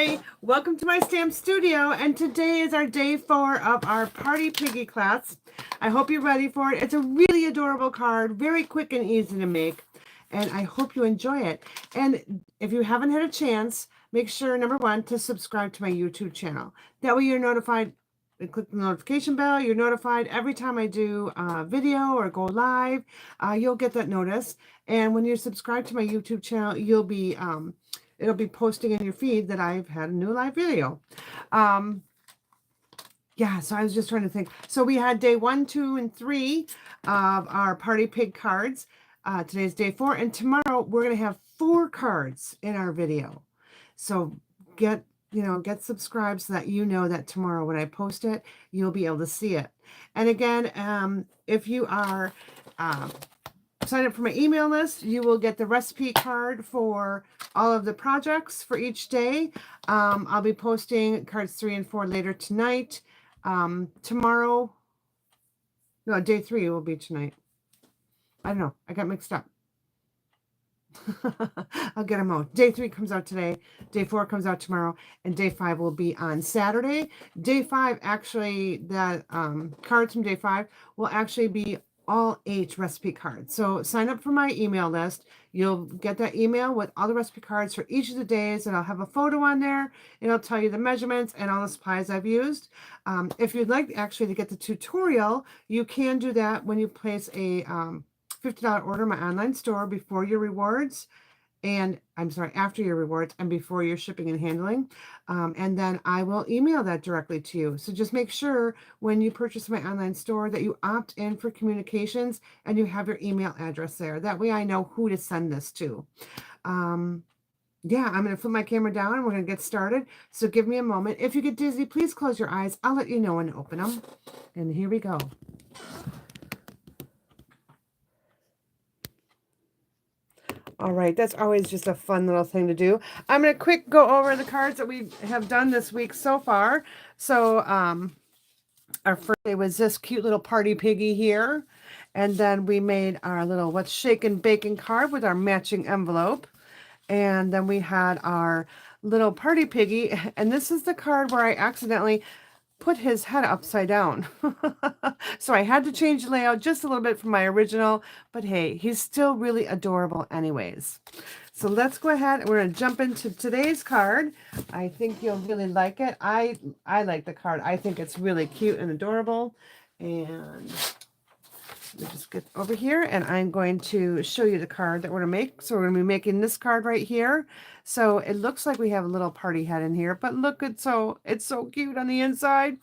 Hi, welcome to my stamp studio, and today is our day 4 of our Party Piggy class. I hope you're ready for it. It's a really adorable card, very quick and easy to make, and I hope you enjoy it. And if you haven't had a chance, make sure, number 1, to subscribe to my YouTube channel. That way you're notified, click the notification bell, you're notified every time I do a video or go live. You'll get that notice, and when you subscribe to my YouTube channel, you'll be it'll be posting in your feed that I've had a new live video. Yeah, so I was just trying to think. So we had day 1, 2, and 3 of our Party Pig cards. Today's day 4, and tomorrow we're going to have 4 cards in our video. So get subscribed so that you know that tomorrow when I post it, you'll be able to see it. And again, if you are sign up for my email list, you will get the recipe card for all of the projects for each day. I'll be posting cards 3 and 4 later tonight. Tomorrow, no, day 3 will be tonight. I don't know. I got mixed up. I'll get them out. Day 3 comes out today. Day 4 comes out tomorrow. And day 5 will be on Saturday. Day 5, actually, that cards from day 5 will actually be all 8 recipe cards. So sign up for my email list. You'll get that email with all the recipe cards for each of the days, and I'll have a photo on there. It'll tell you the measurements and all the supplies I've used. If you'd like actually to get the tutorial, you can do that when you place a $50 order in my online store before your rewards. And after your rewards and before your shipping and handling. And then I will email that directly to you. So just make sure when you purchase my online store that you opt in for communications and you have your email address there. That way I know who to send this to. Yeah, I'm going to flip my camera down and we're going to get started. So give me a moment. If you get dizzy, please close your eyes. I'll let you know when to open them. And here we go. All right, that's always just a fun little thing to do. I'm going to quick go over the cards that we have done this week so far. So our first day was this cute little Party Piggy here. And then we made our little What's Shakin' Bacon card with our matching envelope. And then we had our little Party Piggy. And this is the card where I accidentally put his head upside down. So I had to change the layout just a little bit from my original, but hey, he's still really adorable anyways. So let's go ahead and we're going to jump into today's card. I think you'll really like it. I like the card. I think it's really cute and adorable. And let me just get over here and I'm going to show you the card that we're going to make. So we're going to be making this card right here. So it looks like we have a little party head in here, but look, it's so cute on the inside.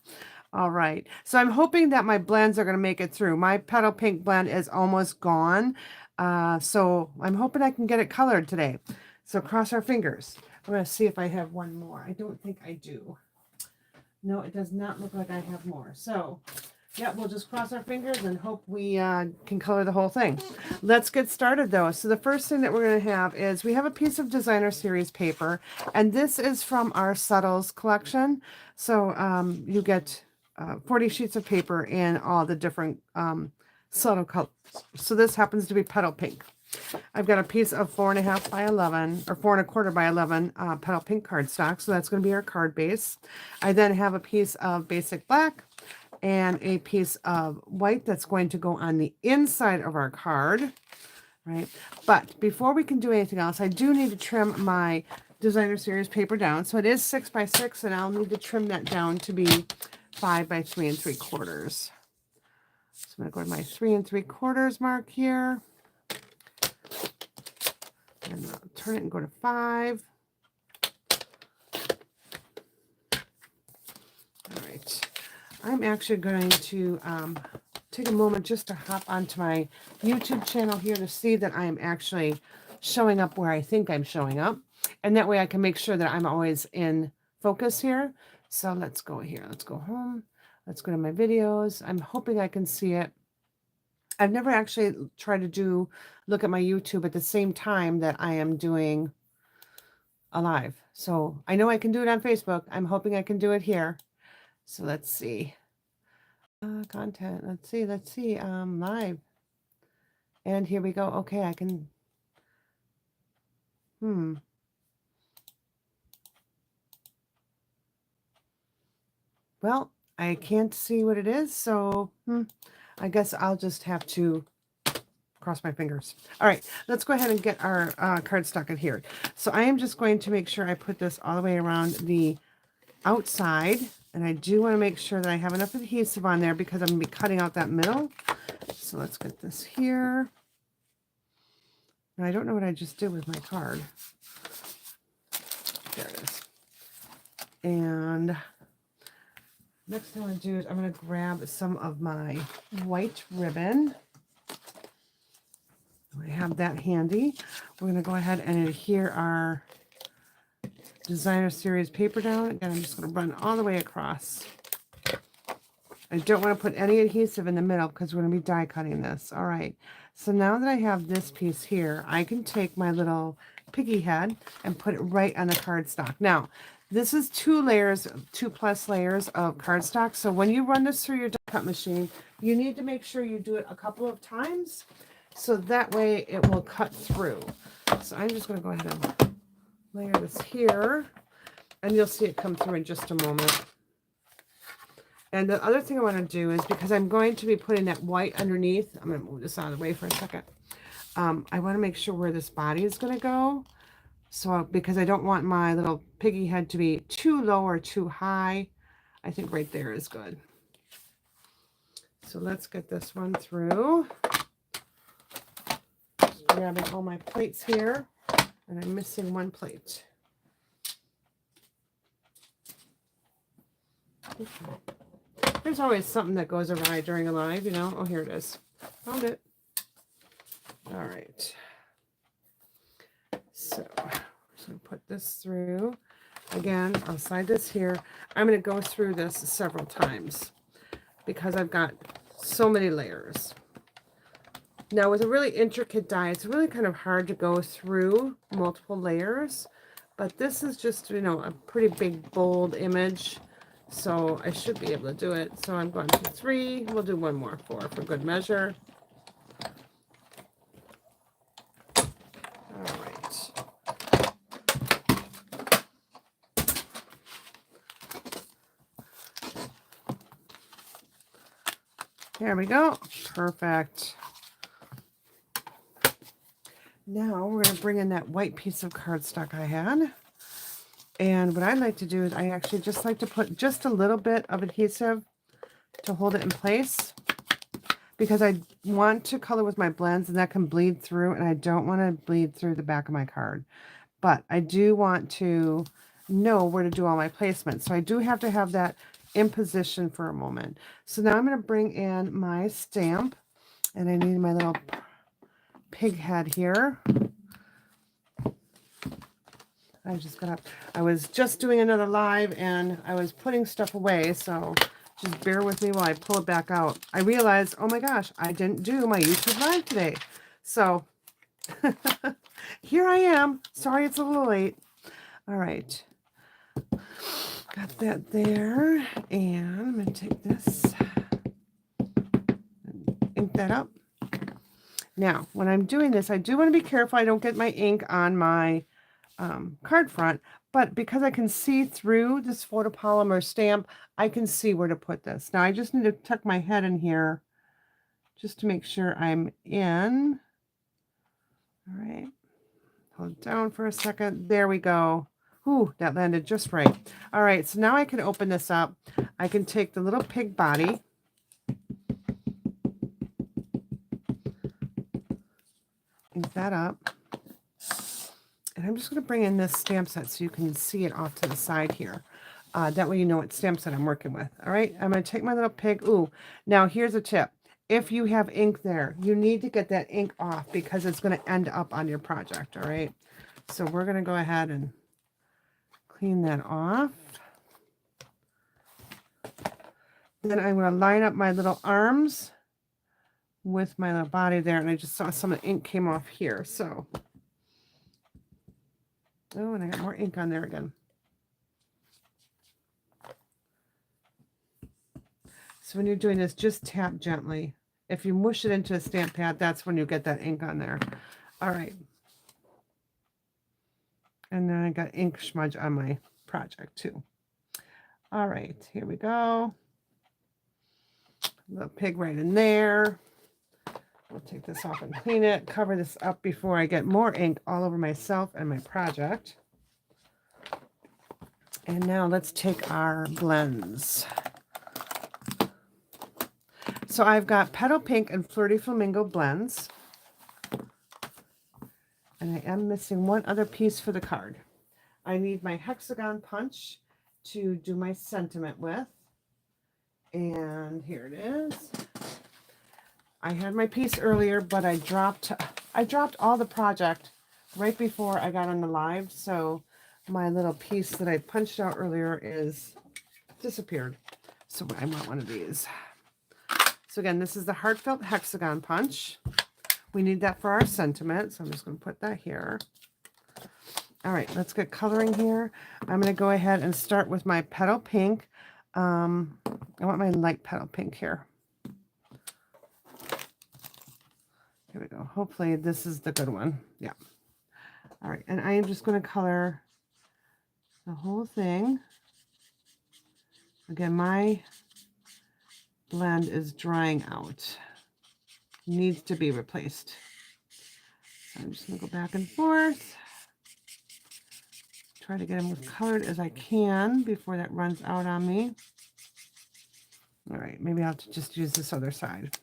All right. So I'm hoping that my blends are going to make it through. My petal pink blend is almost gone. So I'm hoping I can get it colored today. So cross our fingers. I'm going to see if I have one more. I don't think I do. No, it does not look like I have more. So yeah, we'll just cross our fingers and hope we can color the whole thing. Let's get started though. So the first thing that we're going to have is we have a piece of designer series paper, and this is from our Subtles collection. So you get 40 sheets of paper in all the different subtle colors. So this happens to be petal pink. I've got a piece of 4.5 by 11 or 4.25 by 11 petal pink cardstock. So that's going to be our card base. I then have a piece of basic black and a piece of white that's going to go on the inside of our card, right? But before we can do anything else, I do need to trim my designer series paper down. So it is 6 by 6, and I'll need to trim that down to be 5 by 3 3/4. So I'm going to go to my 3 3/4 mark here, and I'll turn it and go to 5. All right. I'm actually going to take a moment just to hop onto my YouTube channel here to see that I am actually showing up where I think I'm showing up. And that way I can make sure that I'm always in focus here. So let's go here. Let's go home. Let's go to my videos. I'm hoping I can see it. I've never actually tried to look at my YouTube at the same time that I am doing a live. So I know I can do it on Facebook. I'm hoping I can do it here. So let's see. Content. Let's see. Live. And here we go. Okay, I can. Well, I can't see what it is, so I guess I'll just have to cross my fingers. All right, let's go ahead and get our cardstock adhered. So I am just going to make sure I put this all the way around the outside, and I do want to make sure that I have enough adhesive on there because I'm going to be cutting out that middle. So let's get this here. Now, I don't know what I just did with my card. There it is. And next thing I'm going to do is I'm going to grab some of my white ribbon. I have that handy. We're going to go ahead and adhere our designer series paper down. Again, I'm just going to run all the way across. I don't want to put any adhesive in the middle because we're going to be die cutting this. All right. So now that I have this piece here, I can take my little piggy head and put it right on the cardstock. Now, this is 2 layers, 2+ layers of cardstock. So when you run this through your die cut machine, you need to make sure you do it a couple of times so that way it will cut through. So I'm just going to go ahead and layer this here, and you'll see it come through in just a moment. And the other thing I want to do is, because I'm going to be putting that white underneath, I'm going to move this out of the way for a second. I want to make sure where this body is going to go. So, because I don't want my little piggy head to be too low or too high. I think right there is good. So let's get this one through. Just grabbing all my plates here, and I'm missing one plate. Okay. There's always something that goes awry during a live, you know. Oh, here it is. Found it. All right. So I'm just going to put this through. Again, I'll slide this here. I'm going to go through this several times because I've got so many layers. Now, with a really intricate die, it's really kind of hard to go through multiple layers. But this is just, you know, a pretty big, bold image. So I should be able to do it. So I'm going to 3. We'll do one more, 4 for good measure. All right. There we go. Perfect. Now we're going to bring in that white piece of cardstock I had. And what I like to do is I actually just like to put just a little bit of adhesive to hold it in place, because I want to color with my blends and that can bleed through, and I don't want to bleed through the back of my card. But I do want to know where to do all my placements. So I do have to have that in position for a moment. So now I'm going to bring in my stamp, and I need my little pig head here. I was just doing another live and I was putting stuff away, so just bear with me while I pull it back out. I realized, oh my gosh, I didn't do my YouTube live today. So here I am. Sorry it's a little late. All right. Got that there. And I'm going to take this and ink that up. Now, when I'm doing this, I do want to be careful I don't get my ink on my card front, but because I can see through this photopolymer stamp, I can see where to put this. Now I just need to tuck my head in here just to make sure I'm in. All right, hold it down for a second. There we go. Ooh, that landed just right. All right, so now I can open this up. I can take the little pig body, ink that up. And I'm just going to bring in this stamp set so you can see it off to the side here. That way you know what stamp set I'm working with. All right, I'm going to take my little pig. Ooh, now here's a tip. If you have ink there, you need to get that ink off because it's going to end up on your project. All right, so we're going to go ahead and clean that off. Then I'm going to line up my little arms with my little body there. And I just saw some of the ink came off here. So, oh, and I got more ink on there again. So when you're doing this, just tap gently. If you mush it into a stamp pad, that's when you get that ink on there. All right. And then I got ink smudge on my project too. All right, here we go. Little pig right in there. I'll take this off and clean it, cover this up before I get more ink all over myself and my project. And now let's take our blends. So I've got Petal Pink and Flirty Flamingo blends. And I am missing one other piece for the card. I need my hexagon punch to do my sentiment with. And here it is. I had my piece earlier, but I dropped all the project right before I got on the live. So my little piece that I punched out earlier is disappeared. So I want one of these. So again, this is the Heartfelt Hexagon Punch. We need that for our sentiment. So I'm just going to put that here. All right, let's get coloring here. I'm going to go ahead and start with my Petal Pink. I want my light Petal Pink here. Here we go. Hopefully this is the good one. Yeah. All right, and I am just going to color the whole thing. Again, my blend is drying out. Needs to be replaced. So I'm just going to go back and forth. Try to get them as colored as I can before that runs out on me. All right, maybe I'll just use this other side,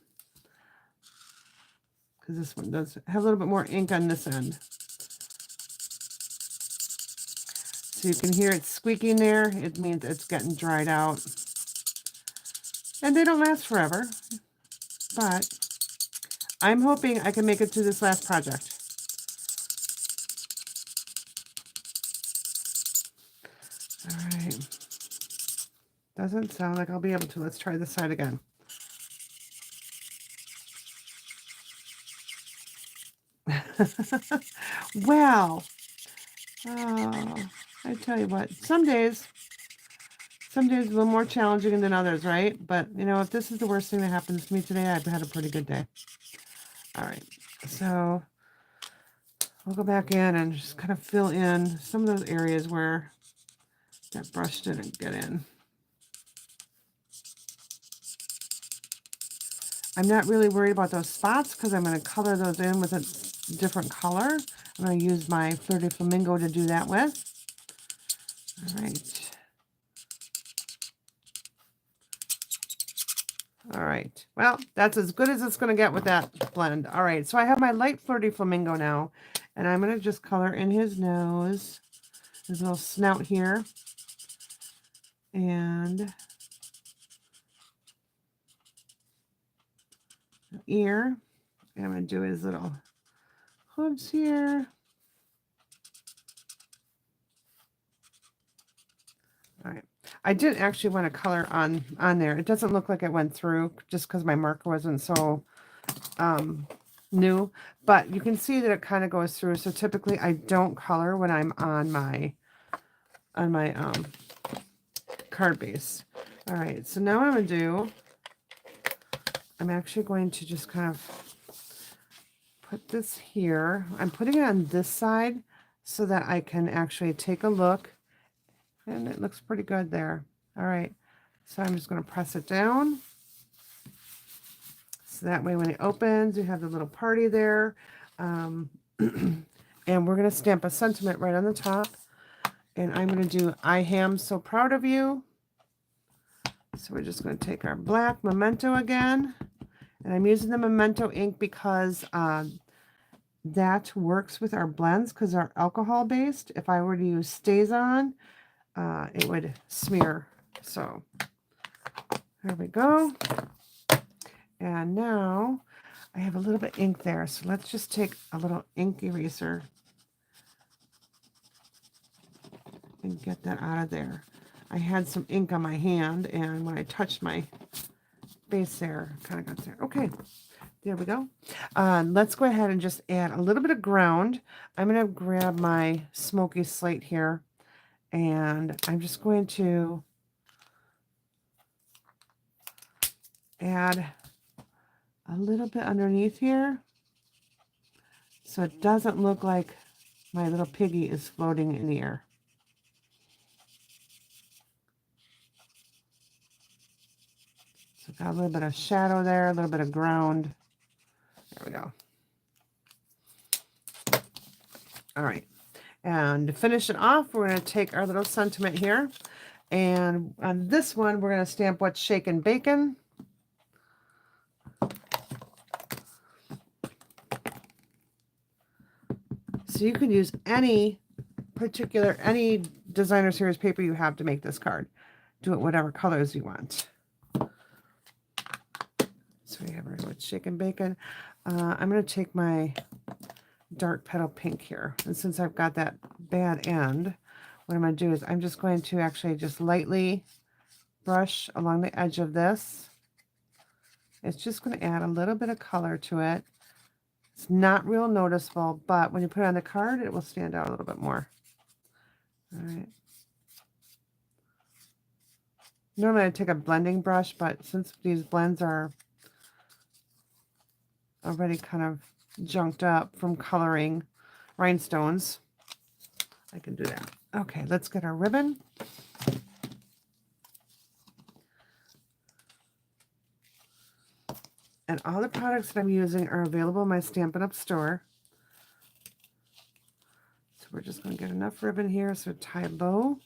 because this one does have a little bit more ink on this end. So you can hear it squeaking there. It means it's getting dried out. And they don't last forever, but I'm hoping I can make it through this last project. All right. Doesn't sound like I'll be able to. Let's try this side again. Well, I tell you what, some days a little more challenging than others, right? But, you know, if this is the worst thing that happens to me today, I've had a pretty good day. All right, so I'll go back in and just kind of fill in some of those areas where that brush didn't get in. I'm not really worried about those spots because I'm going to color those in with a different color. I'm going to use my Flirty Flamingo to do that with. All right. All right. Well, that's as good as it's going to get with that blend. All right. So I have my light Flirty Flamingo now, and I'm going to just color in his nose, his little snout here, and ear. And I'm going to do his little hooves here. All right. I didn't actually want to color on there. It doesn't look like it went through just because my marker wasn't so new, but you can see that it kind of goes through. So typically I don't color when I'm on my card base. All right, so now what I'm going to do, I'm actually going to just kind of put this here. I'm putting it on this side so that I can actually take a look, and it looks pretty good there. All right, so I'm just going to press it down. So that way when it opens, you have the little party there. And we're going to stamp a sentiment right on the top. And I'm going to do I am so proud of you. So we're just going to take our black Memento again. And I'm using the Memento ink because that works with our blends because they're alcohol based. If I were to use StazOn, it would smear. So there we go. And now I have a little bit of ink there. So let's just take a little ink eraser and get that out of there. I had some ink on my hand, and when I touched my base there, kind of got there. Okay, there we go. Let's go ahead and just add a little bit of ground. I'm going to grab my smoky slate here, and I'm just going to add a little bit underneath here so it doesn't look like my little piggy is floating in the air. So got a little bit of shadow there, a little bit of ground. There we go. All right. And to finish it off, we're going to take our little sentiment here. And on this one, we're going to stamp What's Shakin' Bacon. So you can use any designer series paper you have to make this card. Do it whatever colors you want. So we have our What's Shakin' Bacon. I'm going to take my dark petal pink here. And since I've got that bad end, what I'm going to do is I'm just going to actually just lightly brush along the edge of this. It's just going to add a little bit of color to it. It's not real noticeable, but when you put it on the card, it will stand out a little bit more. All right. Normally I take a blending brush, but since these blends are already kind of junked up from coloring rhinestones, I can do that. Okay, let's get our ribbon. And all the products that I'm using are available in my Stampin' Up store. So we're just going to get enough ribbon here so tie bow.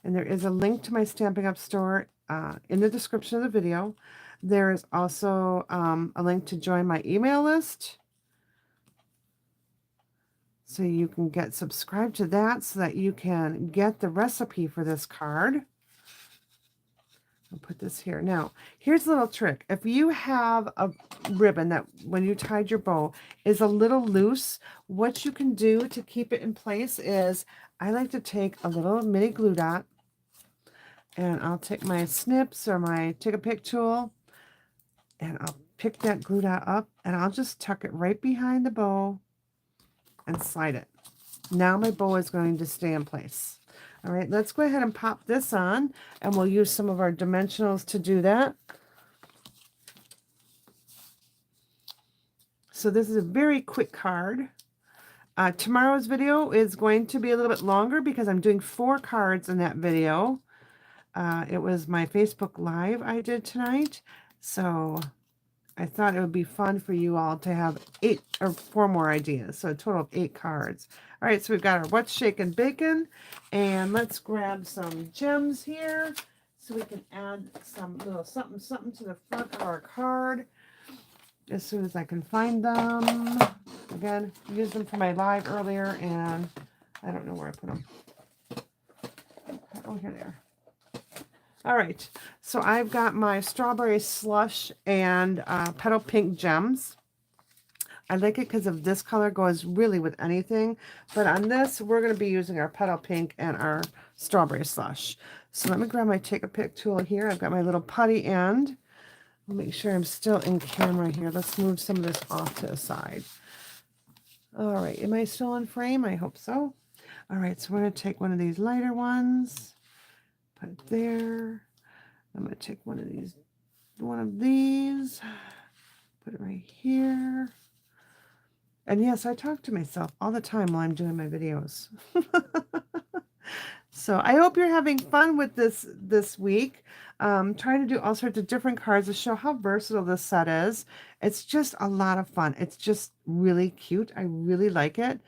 And there is a link to my Stampin' Up store in the description of the video. There is also a link to join my email list. So you can get subscribed to that so that you can get the recipe for this card. I'll put this here. Now, here's a little trick. If you have a ribbon that, when you tied your bow, is a little loose, what you can do to keep it in place is, I like to take a little mini glue dot, and I'll take my snips or my take a pick tool, and I'll pick that glue dot up, and I'll just tuck it right behind the bow and slide it. Now my bow is going to stay in place. All right, let's go ahead and pop this on, and we'll use some of our dimensionals to do that. So this is a very quick card. Tomorrow's video is going to be a little bit longer because I'm doing 4 cards in that video. It was my Facebook Live I did tonight. So I thought it would be fun for you all to have 8 or 4 more ideas. So a total of 8 cards. All right, so we've got our What's Shakin' Bacon. And let's grab some gems here so we can add some little something something to the front of our card as soon as I can find them. Again, used them for my live earlier, and I don't know where I put them. Oh, here they are. All right, so I've got my strawberry slush and petal pink gems. I like it because of this color goes really with anything, but on this we're going to be using our petal pink and our strawberry slush. So let me grab my take a pick tool here. I've got my little putty end. I'll make sure I'm still in camera here. Let's move some of this off to the side. All right, am I still in frame? I hope so. All right, so we're going to take one of these lighter ones. Put it there. I'm going to take one of these, put it right here. And yes, I talk to myself all the time while I'm doing my videos. So I hope you're having fun with this week. Trying to do all sorts of different cards to show how versatile this set is. It's just a lot of fun. It's just really cute. I really like it.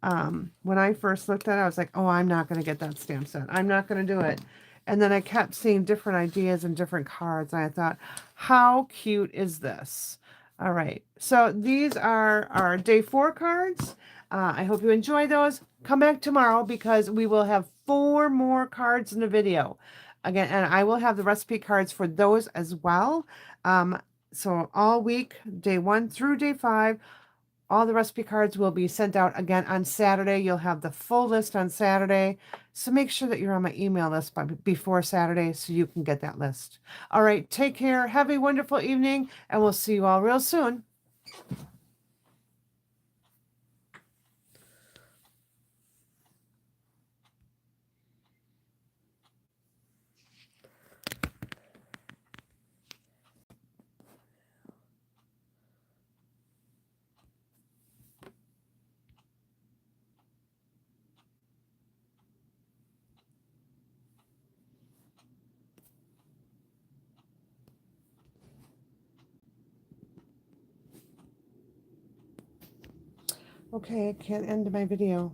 When I first looked at it, I was like, oh, I'm not going to get that stamp set. I'm not going to do it. And then I kept seeing different ideas and different cards. And I thought, how cute is this? All right. So these are our day 4 cards. I hope you enjoy those. Come back tomorrow because we will have 4 more cards in the video. Again, and I will have the recipe cards for those as well. So all week, day 1 through day 5, all the recipe cards will be sent out again on Saturday. You'll have the full list on Saturday. So make sure that you're on my email list before Saturday so you can get that list. All right, take care. Have a wonderful evening, and we'll see you all real soon. Okay, I can't end my video.